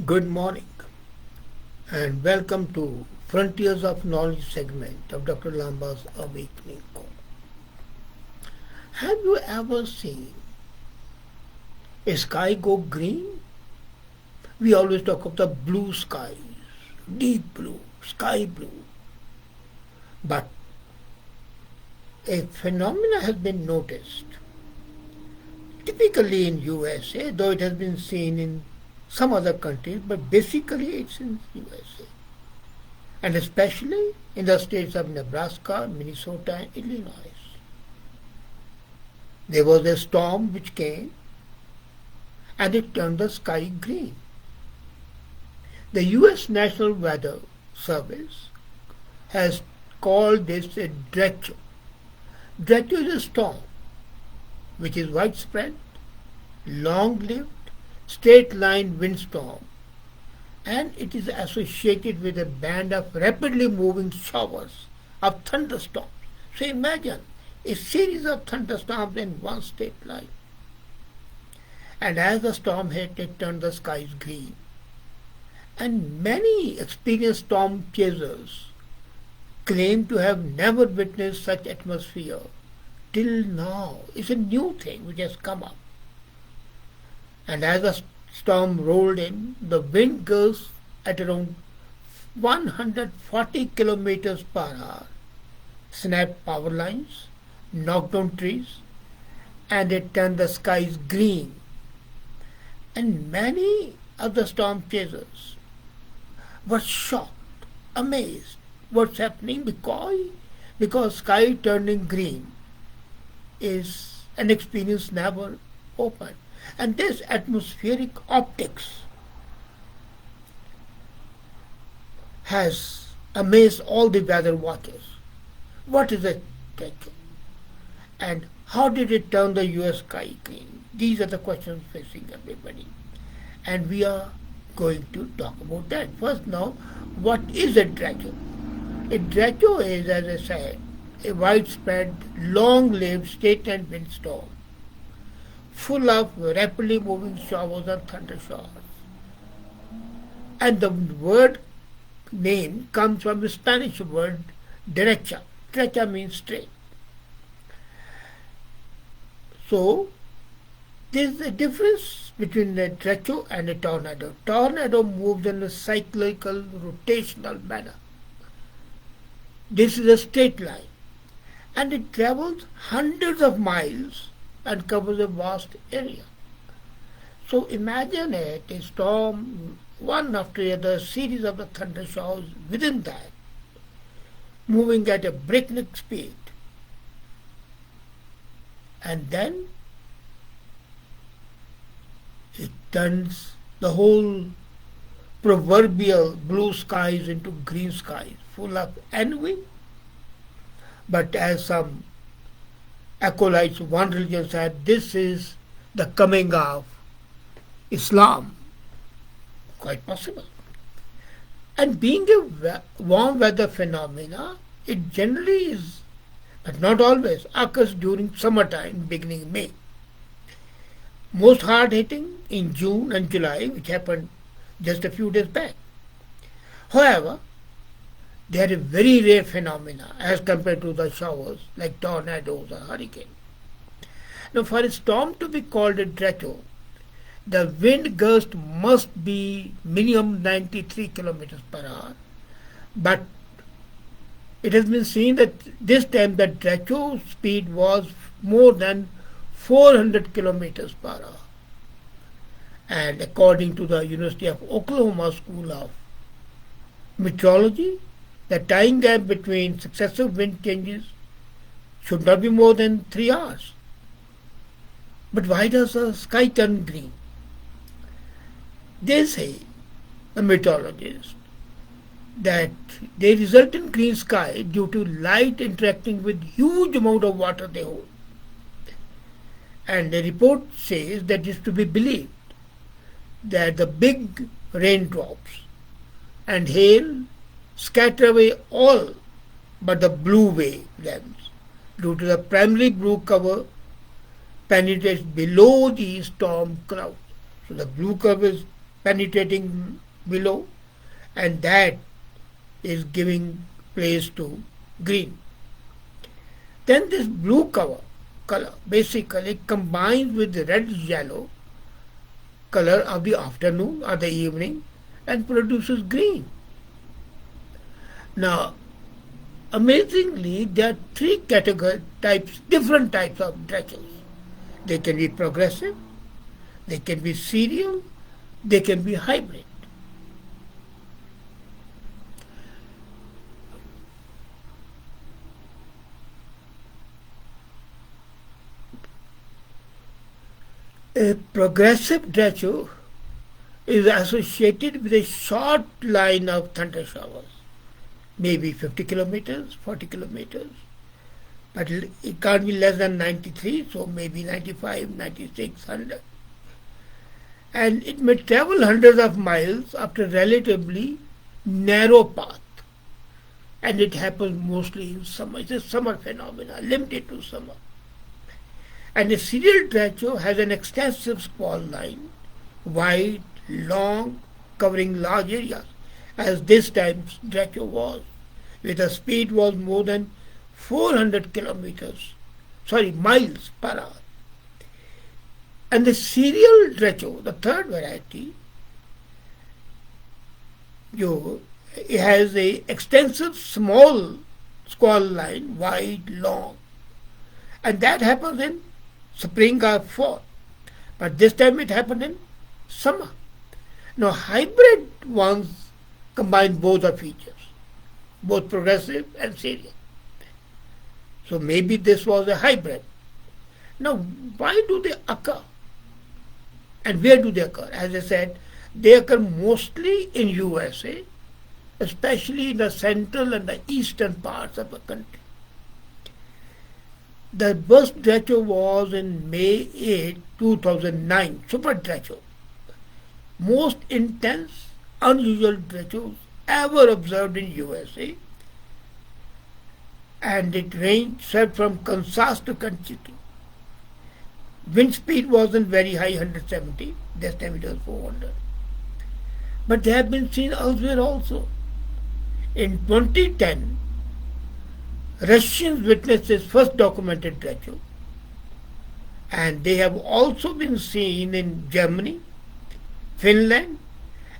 Good morning and welcome to Frontiers of Knowledge segment of Dr. Lamba's Awakening Call. Have you ever seen a sky go green? We always talk of the blue skies, deep blue, sky blue. But a phenomena has been noticed, typically in USA, though it has been seen in some other countries, but basically it's in USA. And especially in the states of Nebraska, Minnesota, and Illinois. There was a storm which came and it turned the sky green. The US National Weather Service has called this a derecho. Derecho is a storm which is widespread, long-lived, straight-line windstorm, and it is associated with a band of rapidly moving showers of thunderstorms. So imagine a series of thunderstorms in one straight line. And as the storm hit, it turned the skies green. And many experienced storm chasers claim to have never witnessed such atmosphere till now. It's a new thing which has come up. And as the storm rolled in, the wind gusts at around 140 kilometers per hour snapped power lines, knocked down trees, and it turned the skies green. And many of the storm chasers were shocked, amazed. What's happening? Because sky turning green is an experience never opened. And this atmospheric optics has amazed all the weather watchers. What is it? And how did it turn the US sky green? These are the questions facing everybody. And we are going to talk about that. First now, what is a derecho? A derecho is, as I said, a widespread, long-lived straight-line windstorm full of rapidly moving showers and thunder showers. And the word name comes from the Spanish word derecha. Derecha means straight. So, there is a difference between a derecho and a tornado. Tornado moves in a cyclical, rotational manner. This is a straight line. And it travels hundreds of miles and covers a vast area. So imagine it, a storm, one after the other, series of the thunder showers within that, moving at a breakneck speed. And then it turns the whole proverbial blue skies into green skies, full of envy. But as some acolytes of one religion said, this is the coming of Islam. Quite possible. And being a warm weather phenomena, it generally is, but not always, occurs during summertime, beginning May. Most hard hitting in June and July, which happened just a few days back. However, they are a very rare phenomena as compared to the showers like tornadoes or hurricanes. Now, for a storm to be called a derecho, the wind gust must be minimum 93 kilometers per hour. But it has been seen that this time the derecho speed was more than 400 kilometers per hour. And according to the University of Oklahoma School of Meteorology, the time gap between successive wind changes should not be more than 3 hours. But why does the sky turn green? They say, the meteorologists, that they result in green sky due to light interacting with huge amount of water they hold. And the report says that it is to be believed that the big raindrops and hail scatter away all but the blue wavelengths due to the primary blue cover penetrates below the storm cloud. So the blue cover is penetrating below, and that is giving place to green. Then this blue color basically combines with the red yellow color of the afternoon or the evening and produces green. Now, amazingly, there are three different types of Drechels. They can be progressive, they can be serial, they can be hybrid. A progressive Drecho is associated with a short line of thunder showers, maybe 50 kilometers, 40 kilometers, but it can't be less than 93, so maybe 95, 96, 100. And it may travel hundreds of miles after a relatively narrow path. And it happens mostly in summer. It's a summer phenomenon, limited to summer. And a serial Drecho has an extensive squall line, wide, long, covering large areas, as this time's Drecho was, with a speed was more than 400 miles per hour. And the serial Drecho, the third variety, it has a extensive small squall line, wide, long, and that happens in spring or fall. But this time it happened in summer. Now hybrid ones combine both the features, both progressive and serial. So maybe this was a hybrid. Now why do they occur? And where do they occur? As I said, they occur mostly in USA, especially in the central and the eastern parts of the country. The first Drecho was in May 8, 2009, Super Drecho. Most intense, unusual Drechos ever observed in USA, and it ranged from Kansas to Kentucky. Wind speed wasn't very high, 170. This time it was 400. But they have been seen elsewhere also. In 2010, Russians witnessed its first documented Drecho, and they have also been seen in Germany, Finland,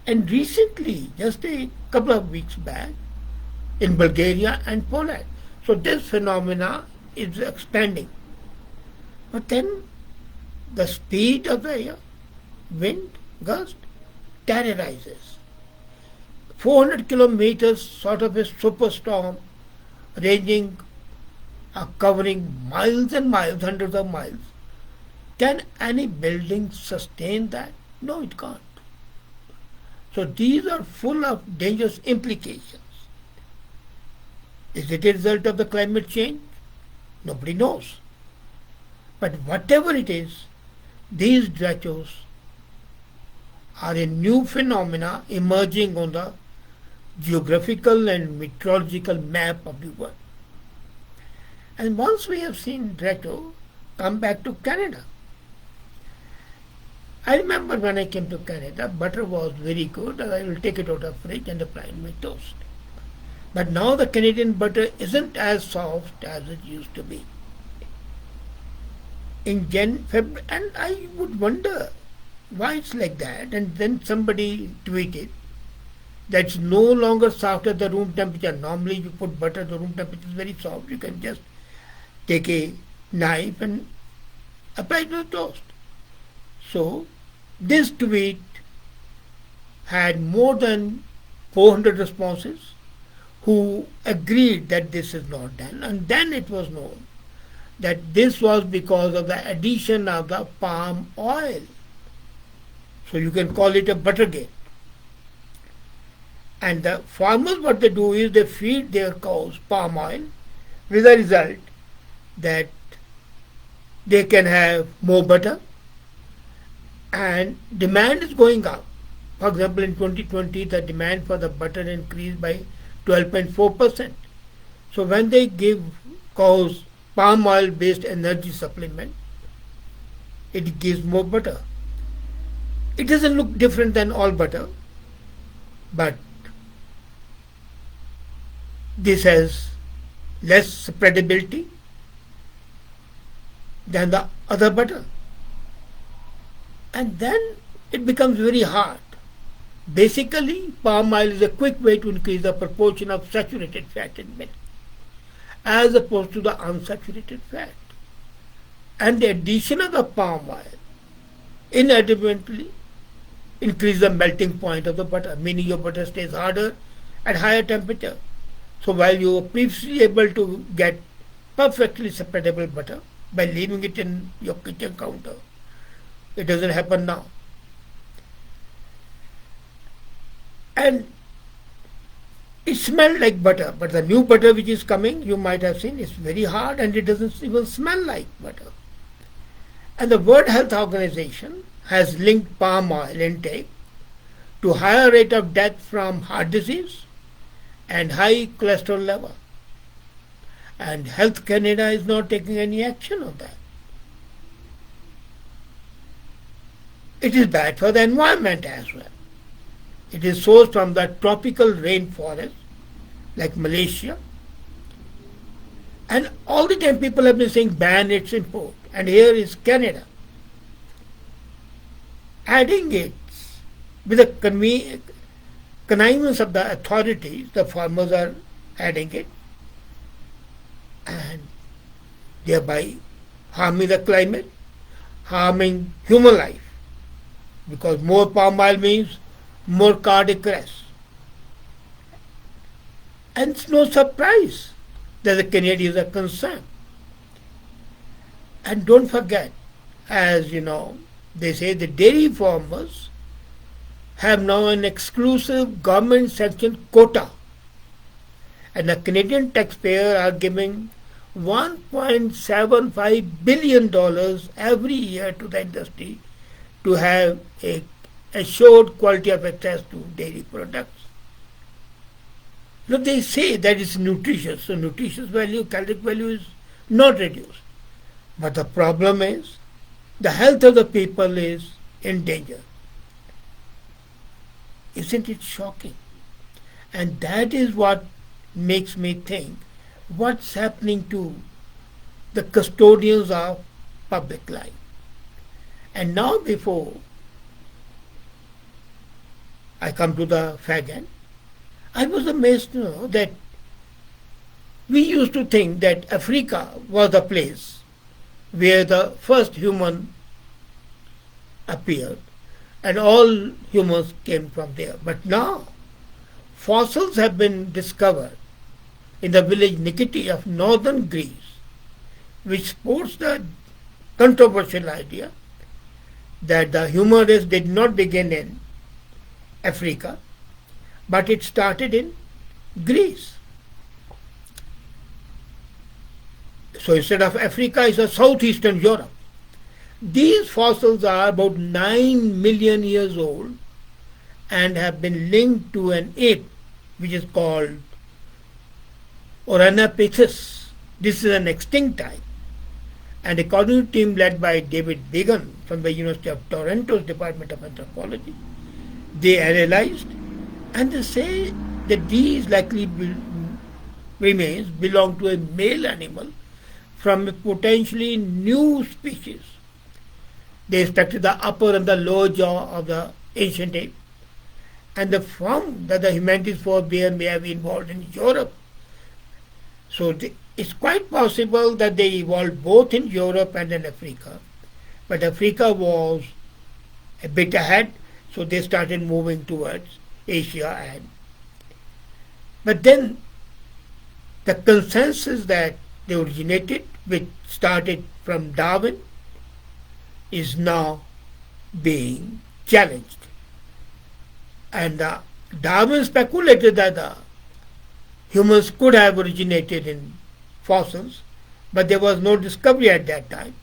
and recently, just a couple of weeks back, in Bulgaria and Poland. So this phenomena is expanding. But then the speed of the air, wind, gust, terrorizes. 400 kilometers, sort of a superstorm, ranging, covering miles and miles, hundreds of miles. Can any building sustain that? No, it can't. So these are full of dangerous implications. Is it a result of the climate change? Nobody knows. But whatever it is, these Drechos are a new phenomena emerging on the geographical and meteorological map of the world. And once we have seen Derecho, come back to Canada. I remember when I came to Canada, butter was very good, and I will take it out of fridge and apply in my toast. But now the Canadian butter isn't as soft as it used to be. In February, and I would wonder why it's like that. And then somebody tweeted that's no longer soft at the room temperature. Normally you put butter, the room temperature is very soft. You can just take a knife and apply it to the toast. So this tweet had more than 400 responses who agreed that this is not done. And then it was known that this was because of the addition of the palm oil. So you can call it a buttergate. And the farmers, what they do is they feed their cows palm oil with the result that they can have more butter and demand is going up. For example, in 2020, the demand for the butter increased by 12.4%. So when they give cows palm oil based energy supplement, it gives more butter. It doesn't look different than all butter, but this has less spreadability than the other butter. And then it becomes very hard. Basically, palm oil is a quick way to increase the proportion of saturated fat in milk as opposed to the unsaturated fat. And the addition of the palm oil inadvertently increases the melting point of the butter, meaning your butter stays harder at higher temperature. So while you were previously able to get perfectly spreadable butter by leaving it in your kitchen counter, it doesn't happen now. And it smelled like butter, but the new butter which is coming, you might have seen, is very hard and it doesn't even smell like butter. And the World Health Organization has linked palm oil intake to higher rate of death from heart disease and high cholesterol level. And Health Canada is not taking any action on that. It is bad for the environment as well. It is sourced from the tropical rainforest like Malaysia. And all the time people have been saying ban its import. And here is Canada adding it with the connivance of the authorities. The farmers are adding it and thereby harming the climate, harming human life. Because more palm oil means more cardiac arrest. And it's no surprise that the Canadians are concerned. And don't forget, as you know, they say the dairy farmers have now an exclusive government sanctioned quota. And the Canadian taxpayer are giving $1.75 billion every year to the industry to have a assured quality of access to dairy products. So they say that it's nutritious, so nutritious value, caloric value is not reduced. But the problem is the health of the people is in danger. Isn't it shocking? And that is what makes me think what's happening to the custodians of public life. And now before I come to the fag end, I was amazed to know that we used to think that Africa was the place where the first human appeared and all humans came from there. But now fossils have been discovered in the village Nikiti of northern Greece, which supports the controversial idea that the human race did not begin in Africa, but it started in Greece. So instead of Africa, it's a southeastern Europe. These fossils are about 9 million years old and have been linked to an ape which is called Oranopithecus. This is an extinct type. And according to a team led by David Began from the University of Toronto's Department of Anthropology, they analyzed and they say that these likely remains belong to a male animal from a potentially new species. They extracted the upper and the lower jaw of the ancient ape, and they found that the humanities forebear may have evolved in Europe. So it's quite possible that they evolved both in Europe and in Africa, but Africa was a bit ahead, so they started moving towards Asia. But then the consensus that they originated, which started from Darwin, is now being challenged. And Darwin speculated that the humans could have originated in fossils, but there was no discovery at that time.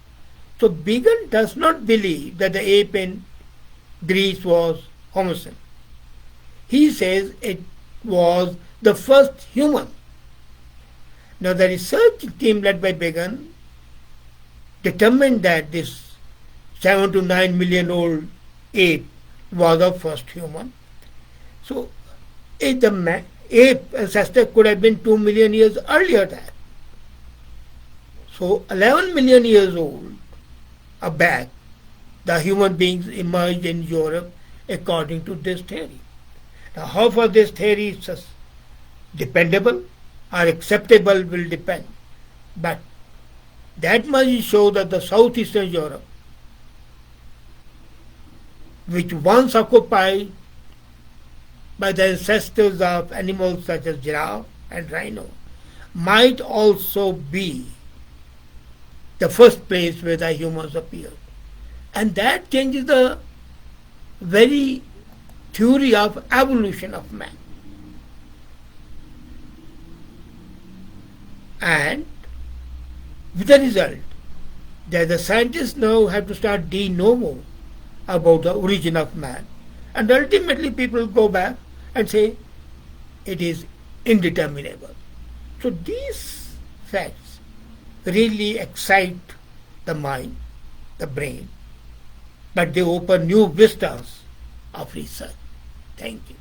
So Began does not believe that the ape in Greece was Homo sapiens. He says it was the first human. Now the research team led by Began determined that this 7 to 9 million old ape was the first human. So if the ape ancestor could have been 2 million years earlier than. So 11 million years old back, the human beings emerged in Europe according to this theory. Now, how far this theory is dependable or acceptable will depend. But that much shows that the southeastern Europe, which once occupied by the ancestors of animals such as giraffe and rhino, might also be the first place where the humans appeared. And that changes the very theory of evolution of man. And with the result that the scientists now have to start de novo about the origin of man. And ultimately people go back and say it is indeterminable. So these facts really excite the mind, the brain, but they open new vistas of research. Thank you.